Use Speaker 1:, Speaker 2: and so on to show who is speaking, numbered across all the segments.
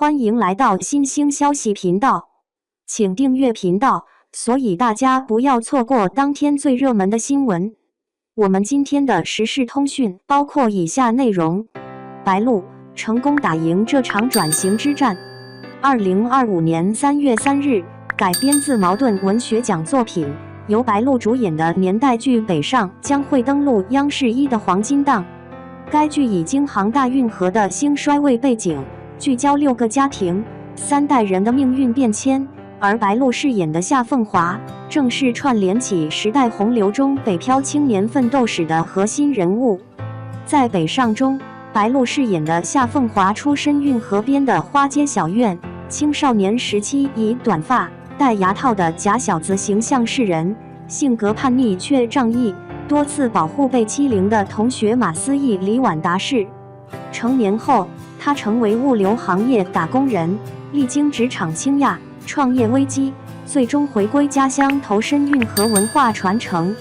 Speaker 1: 欢迎来到新兴消息频道，请订阅频道，所以大家不要错过当天最热门的新闻。我们今天的时事通讯包括以下内容：白鹿成功打赢这场转型之战。2025年3月3日，改编自茅盾文学奖作品，由白鹿主演的年代剧《北上》将会登陆央视1的黄金档。该剧以京杭大运河的兴衰为背景，聚焦6个家庭、3代人的命运变迁，而白鹿饰演的夏凤华正是串联起时代洪流中北漂青年奋斗史的核心人物。在《北上》中，白鹿饰演的夏凤华出身运河边的花街小院，青少年时期以短发、戴牙套的假小子形象示人，性格叛逆却仗义，多次保护被欺凌的同学马思义李婉达氏。成年后，他成为物流行业打工人，历经职场倾轧、创业危机，最终回归家乡，投身运河文化传承。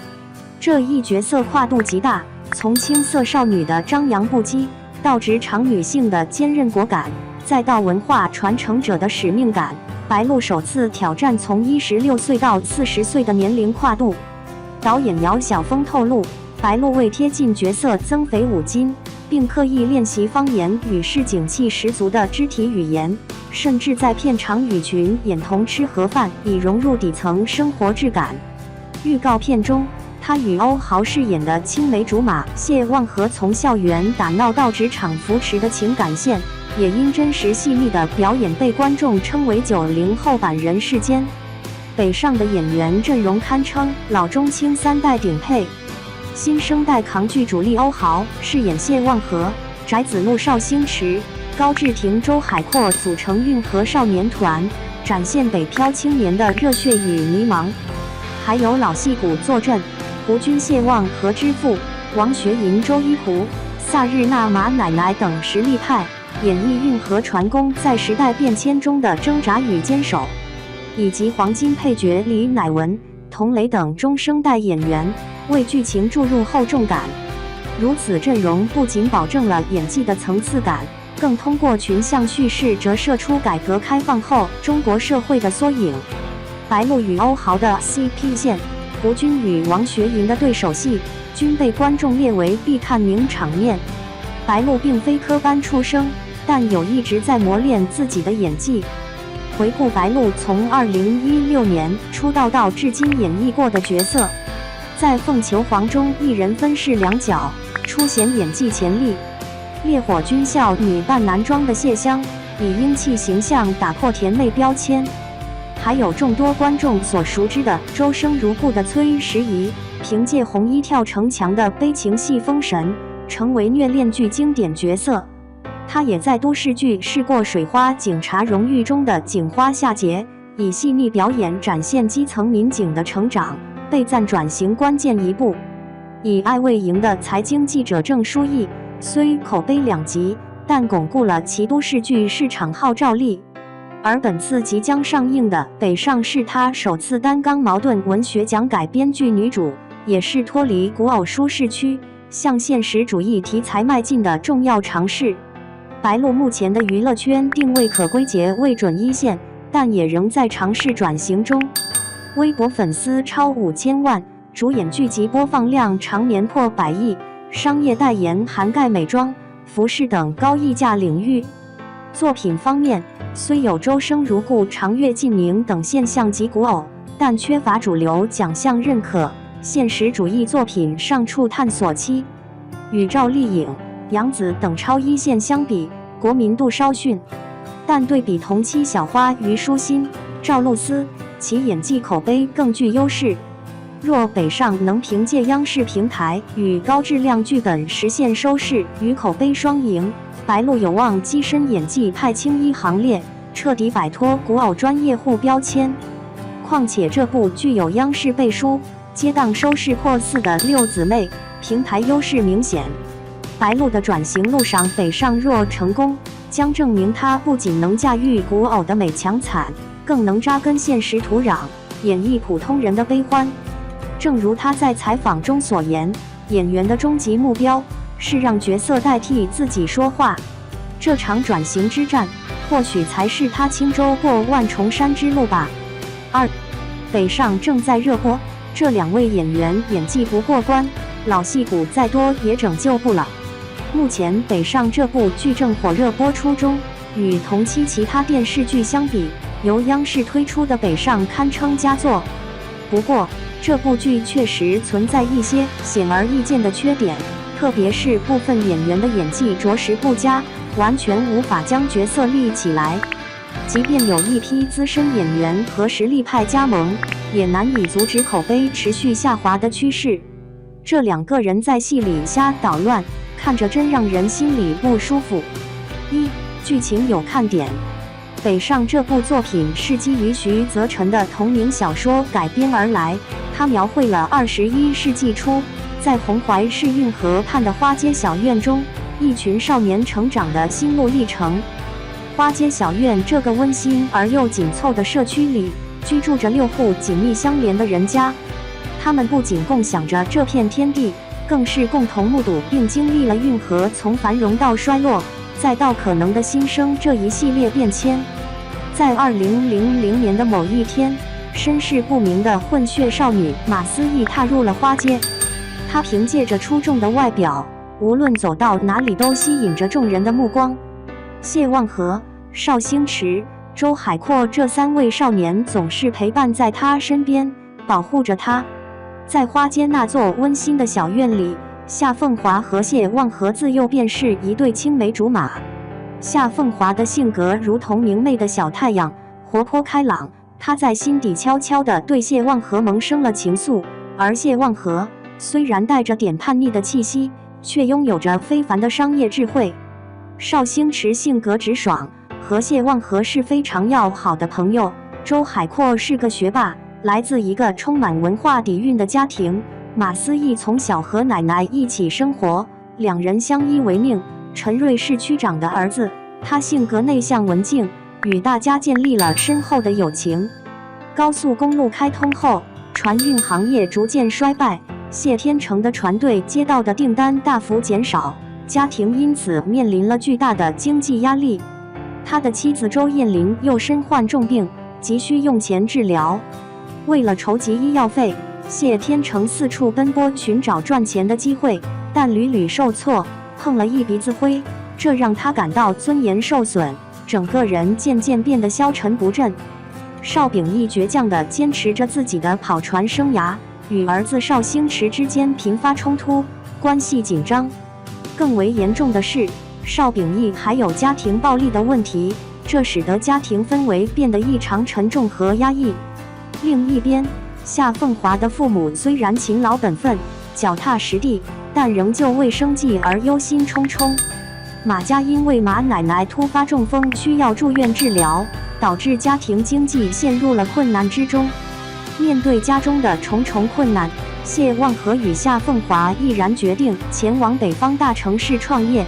Speaker 1: 这一角色跨度极大，从青涩少女的张扬不羁，到职场女性的坚韧果敢，再到文化传承者的使命感，白鹿首次挑战从16岁到40岁的年龄跨度。导演姚晓峰透露，白鹿为贴近角色增肥5斤，并刻意练习方言与市井气十足的肢体语言，甚至在片场与群演同吃盒饭，以融入底层生活质感。预告片中，他与欧豪饰演的青梅竹马谢望和从校园打闹到职场扶持的情感线，也因真实细腻的表演被观众称为90后版人世间。北上的演员阵容堪称老中青3代顶配。新生代扛剧主力欧豪饰演谢望和，翟子路邵星驰、高志廷周海阔组成运河少年团，展现北漂青年的热血与迷茫。还有老戏骨坐镇，胡军谢望和之父，王学银周一湖，萨日娜马奶奶等实力派，演绎运河船工在时代变迁中的挣扎与坚守。以及黄金配角李乃文、童磊等中生代演员，为剧情注入厚重感。如此阵容不仅保证了演技的层次感，更通过群像叙事折射出改革开放后中国社会的缩影。白鹿与欧豪的 CP 线，胡军与王学银的对手戏，均被观众列为必看名场面。白鹿并非科班出身，但有一直在磨练自己的演技。回顾白鹿从2016年出道到至今演绎过的角色，在《凤求凰》中一人分饰2角，凸显演技潜力。烈火军校女扮男装的谢湘，以英气形象打破甜妹标签。还有众多观众所熟知的周生如故的崔时怡，凭借红衣跳城墙的悲情戏封神，成为虐恋剧经典角色。他也在都市剧试过水花警察荣誉中的警花夏杰，以细腻表演展现基层民警的成长，被赞转型关键一步。以爱未赢的财经记者郑书义，虽口碑2极，但巩固了其都市剧市场号召力。而本次即将上映的《北上》是他首次担纲茅盾文学奖改编剧女主，也是脱离古偶舒适区，向现实主义题材迈进的重要尝试。白鹿目前的娱乐圈定位可归结为准一线，但也仍在尝试转型中。微博粉丝超5000万，主演剧集播放量常年破100亿，商业代言涵盖美妆、服饰等高溢价领域。作品方面，虽有周生如故、长月烬明等现象级古偶，但缺乏主流奖项认可，现实主义作品尚处探索期。与赵丽颖、杨紫等超一线相比，国民度稍逊，但对比同期小花虞书欣、赵露思，其演技口碑更具优势。若北上能凭借央视平台与高质量剧本实现收视与口碑双赢，白鹿有望跻身演技派青衣行列，彻底摆脱古偶专业户标签。况且这部具有央视背书、接档收视破4的六姊妹，平台优势明显。白鹿的转型路上，北上若成功，将证明他不仅能驾驭古偶的美强惨，更能扎根现实土壤，演绎普通人的悲欢。正如他在采访中所言，演员的终极目标是让角色代替自己说话。这场转型之战，或许才是他轻舟过万重山之路吧。2. 北上正在热播，这2位演员演技不过关，老戏骨再多也拯救不了。目前北上这部剧正火热播出中，与同期其他电视剧相比，由央视推出的北上堪称佳作。不过，这部剧确实存在一些显而易见的缺点，特别是部分演员的演技着实不佳，完全无法将角色立起来。即便有一批资深演员和实力派加盟，也难以阻止口碑持续下滑的趋势。这2个人在戏里瞎捣乱，看着真让人心里不舒服。1. 剧情有看点。北上这部作品是基于徐则成的同名小说改编而来，它描绘了21世纪初在红淮市运河畔的花街小院中一群少年成长的心路历程。花街小院这个温馨而又紧凑的社区里，居住着6户紧密相连的人家，他们不仅共享着这片天地，更是共同目睹并经历了运河从繁荣到衰落，再到可能的新生这一系列变迁。在2000年的某一天，身世不明的混血少女马思义踏入了花街。她凭借着出众的外表，无论走到哪里都吸引着众人的目光。谢望和、邵星驰、周海阔这3位少年总是陪伴在她身边，保护着她。在花街那座温馨的小院里，夏凤华和谢望和自幼便是一对青梅竹马。夏凤华的性格如同明媚的小太阳，活泼开朗，她在心底悄悄地对谢望和萌生了情愫。而谢望和虽然带着点叛逆的气息，却拥有着非凡的商业智慧。邵星驰性格直爽，和谢望和是非常要好的朋友。周海阔是个学霸，来自一个充满文化底蕴的家庭。马思义从小和奶奶一起生活，2人相依为命。陈瑞是区长的儿子，他性格内向文静，与大家建立了深厚的友情。高速公路开通后，船运行业逐渐衰败，谢天成的船队接到的订单大幅减少，家庭因此面临了巨大的经济压力。他的妻子周艳玲又身患重病，急需用钱治疗。为了筹集医药费，谢天成四处奔波寻找赚钱的机会，但屡屡受挫，碰了一鼻子灰，这让他感到尊严受损，整个人渐渐变得消沉不振。邵秉义倔强地坚持着自己的跑船生涯，与儿子邵星驰之间频发冲突，关系紧张。更为严重的是，邵秉义还有家庭暴力的问题，这使得家庭氛围变得异常沉重和压抑。另一边，夏凤华的父母虽然勤劳本分、脚踏实地，但仍旧为生计而忧心忡忡。马家因为马奶奶突发中风需要住院治疗，导致家庭经济陷入了困难之中。面对家中的重重困难，谢望和与夏凤华毅然决定前往北方大城市创业。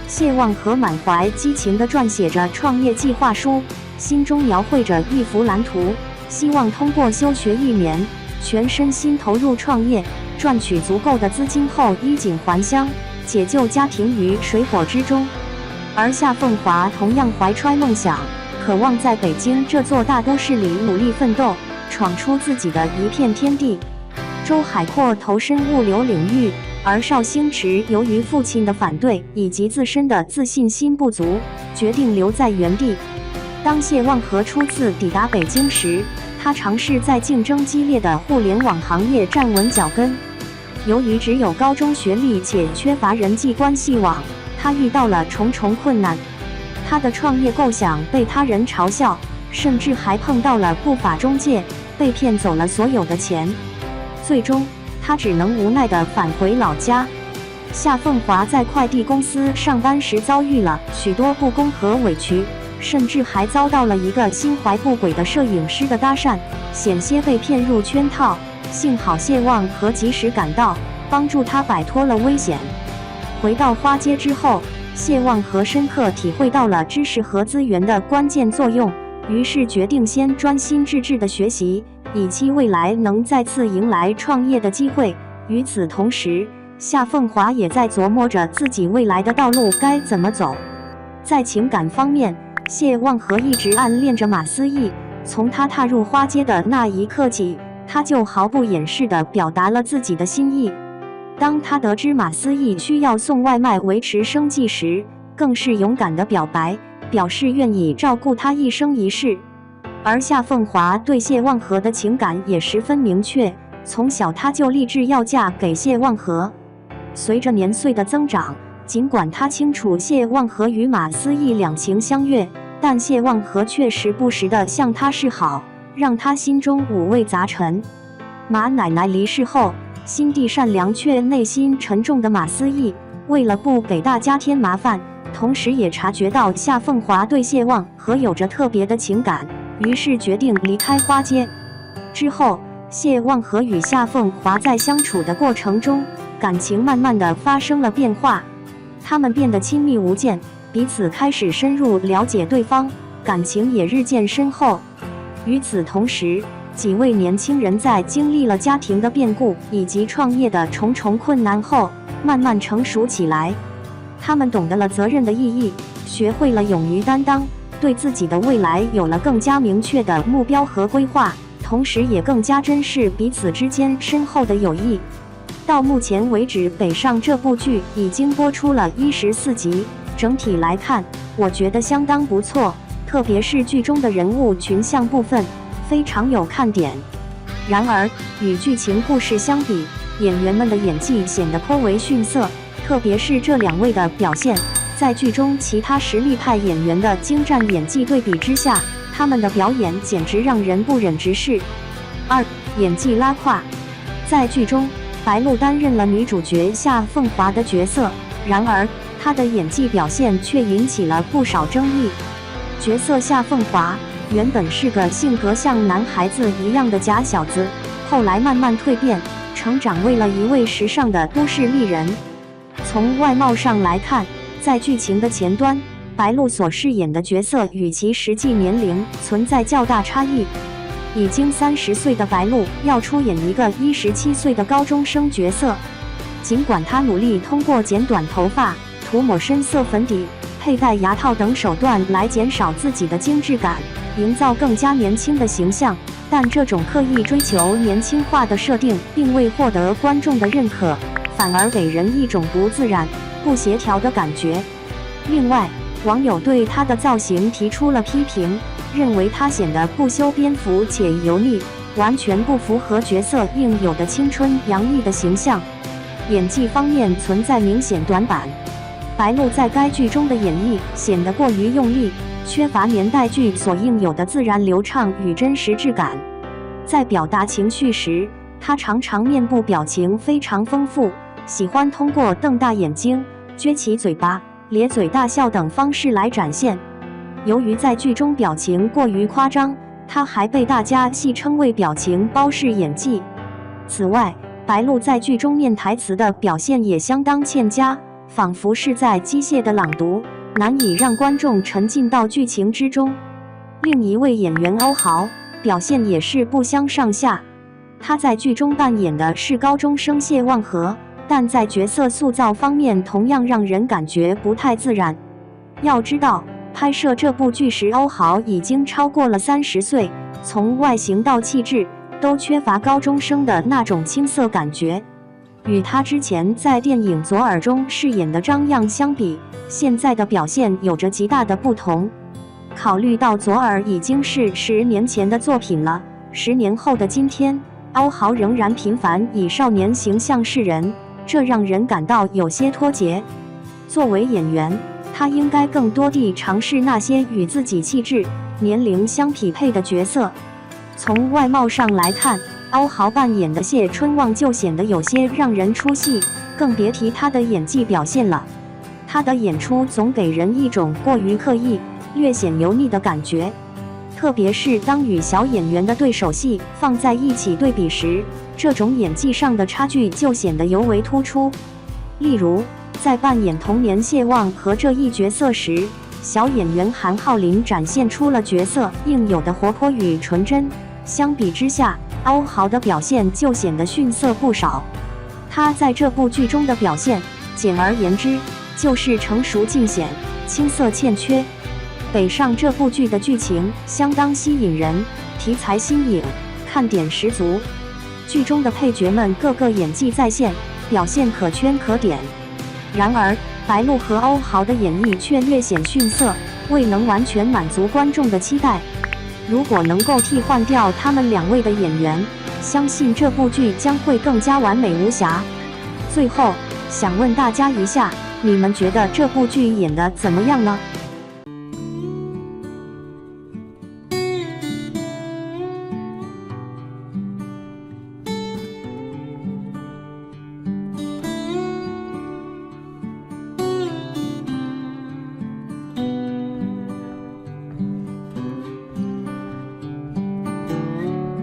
Speaker 1: 谢望和满怀激情地撰写着创业计划书，心中描绘着一幅蓝图，希望通过休学1年，全身心投入创业，赚取足够的资金后衣锦还乡，解救家庭于水火之中。而夏凤华同样怀揣梦想，渴望在北京这座大都市里努力奋斗，闯出自己的一片天地。周海阔投身物流领域，而邵星驰由于父亲的反对以及自身的自信心不足，决定留在原地。当谢望和初次抵达北京时，他尝试在竞争激烈的互联网行业站稳脚跟。由于只有高中学历且缺乏人际关系网，他遇到了重重困难。他的创业构想被他人嘲笑，甚至还碰到了不法中介，被骗走了所有的钱。最终，他只能无奈地返回老家。夏凤华在快递公司上班时遭遇了许多不公和委屈，甚至还遭到了一个心怀不轨的摄影师的搭讪，险些被骗入圈套。幸好谢望和及时赶到，帮助他摆脱了危险。回到花街之后，谢望和深刻体会到了知识和资源的关键作用，于是决定先专心致志地学习，以期未来能再次迎来创业的机会。与此同时，夏凤华也在琢磨着自己未来的道路该怎么走。在情感方面，谢望和一直暗恋着马思义，从他踏入花街的那一刻起，他就毫不掩饰地表达了自己的心意。当他得知马思义需要送外卖维持生计时，更是勇敢地表白，表示愿意照顾他一生一世。而夏凤华对谢望和的情感也十分明确，从小她就立志要嫁给谢望和。随着年岁的增长，尽管她清楚谢望和与马思义两情相悦，但谢望和却时不时地向她示好，让她心中五味杂陈。马奶奶离世后，心地善良却内心沉重的马思义，为了不给大家添麻烦，同时也察觉到夏凤华对谢望和有着特别的情感，于是决定离开花街。之后，谢望和与夏凤华在相处的过程中，感情慢慢的发生了变化，他们变得亲密无间，彼此开始深入了解对方，感情也日渐深厚。与此同时，几位年轻人在经历了家庭的变故以及创业的重重困难后，慢慢成熟起来。他们懂得了责任的意义，学会了勇于担当，对自己的未来有了更加明确的目标和规划，同时也更加珍视彼此之间深厚的友谊。到目前为止，《北上》这部剧已经播出了14集，整体来看，我觉得相当不错，特别是剧中的人物群像部分，非常有看点。然而，与剧情故事相比，演员们的演技显得颇为逊色，特别是这两位的表现，在剧中其他实力派演员的精湛演技对比之下，他们的表演简直让人不忍直视。2. 演技拉胯。在剧中，白鹿担任了女主角夏凤华的角色，然而她的演技表现却引起了不少争议。角色夏凤华原本是个性格像男孩子一样的假小子，后来慢慢蜕变，成长为了一位时尚的都市丽人。从外貌上来看，在剧情的前端，白鹿所饰演的角色与其实际年龄存在较大差异。已经30岁的白鹿要出演一个17岁的高中生角色，尽管她努力通过剪短头发、涂抹深色粉底、佩戴牙套等手段来减少自己的精致感，营造更加年轻的形象，但这种刻意追求年轻化的设定并未获得观众的认可，反而给人一种不自然、不协调的感觉。另外，网友对她的造型提出了批评，认为她显得不修边幅且油腻，完全不符合角色应有的青春洋溢的形象。演技方面存在明显短板，白鹿在该剧中的演绎显得过于用力，缺乏年代剧所应有的自然流畅与真实质感。在表达情绪时，她常常面部表情非常丰富，喜欢通过瞪大眼睛、撅起嘴巴、咧嘴大笑等方式来展现。由于在剧中表情过于夸张，她还被大家戏称为表情包式演技。此外，白鹿在剧中念台词的表现也相当欠佳，仿佛是在机械的朗读，难以让观众沉浸到剧情之中。另一位演员欧豪表现也是不相上下，他在剧中扮演的是高中生谢望和，但在角色塑造方面同样让人感觉不太自然。要知道，拍摄这部剧时欧豪已经超过了30岁，从外形到气质都缺乏高中生的那种青涩感觉。与他之前在电影《左耳》中饰演的张漾相比，现在的表现有着极大的不同。考虑到《左耳》已经是10年前的作品了，10年后的今天，欧豪仍然频繁以少年形象示人，这让人感到有些脱节。作为演员，他应该更多地尝试那些与自己气质、年龄相匹配的角色。从外貌上来看，欧豪扮演的谢春望就显得有些让人出戏，更别提他的演技表现了。他的演出总给人一种过于刻意、略显油腻的感觉，特别是当与小演员的对手戏放在一起对比时，这种演技上的差距就显得尤为突出。例如，在扮演童年谢望和这一角色时，小演员韩浩林展现出了角色应有的活泼与纯真，相比之下，欧豪的表现就显得逊色不少。他在这部剧中的表现，简而言之，就是成熟尽显，青涩欠缺。北上这部剧的剧情相当吸引人，题材新颖，看点十足。剧中的配角们个个演技在线，表现可圈可点。然而，白鹿和欧豪的演绎却略显逊色，未能完全满足观众的期待。如果能够替换掉他们2位的演员，相信这部剧将会更加完美无瑕。最后，想问大家一下，你们觉得这部剧演得怎么样呢？